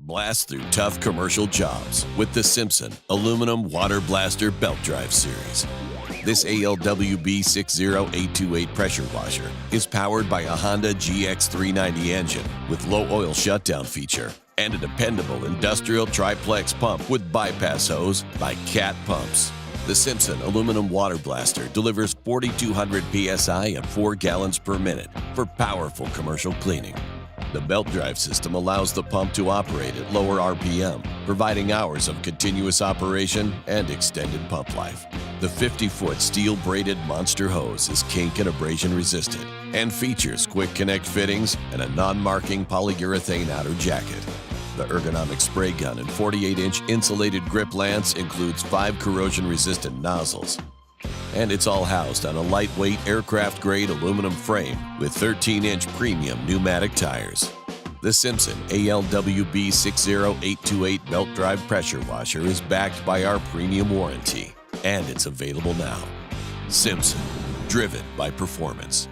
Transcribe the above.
Blast through tough commercial jobs with the SIMPSON Aluminum Water Blaster Belt Drive Series. This ALWB60828 pressure washer is powered by a Honda GX390 engine with low oil shutdown feature and a dependable industrial triplex pump with bypass hose by Cat Pumps. The SIMPSON Aluminum Water Blaster delivers 4,200 psi and 4 gallons per minute for powerful commercial cleaning. The belt drive system allows the pump to operate at lower RPM, providing hours of continuous operation and extended pump life. The 50-foot steel-braided monster hose is kink and abrasion resistant and features quick connect fittings and a non-marking polyurethane outer jacket. The ergonomic spray gun and 48-inch insulated grip lance includes 5 corrosion-resistant nozzles. And it's all housed on a lightweight aircraft-grade aluminum frame with 13-inch premium pneumatic tires. The SIMPSON ALWB60828 belt drive pressure washer is backed by our premium warranty, and it's available now. SIMPSON, driven by performance.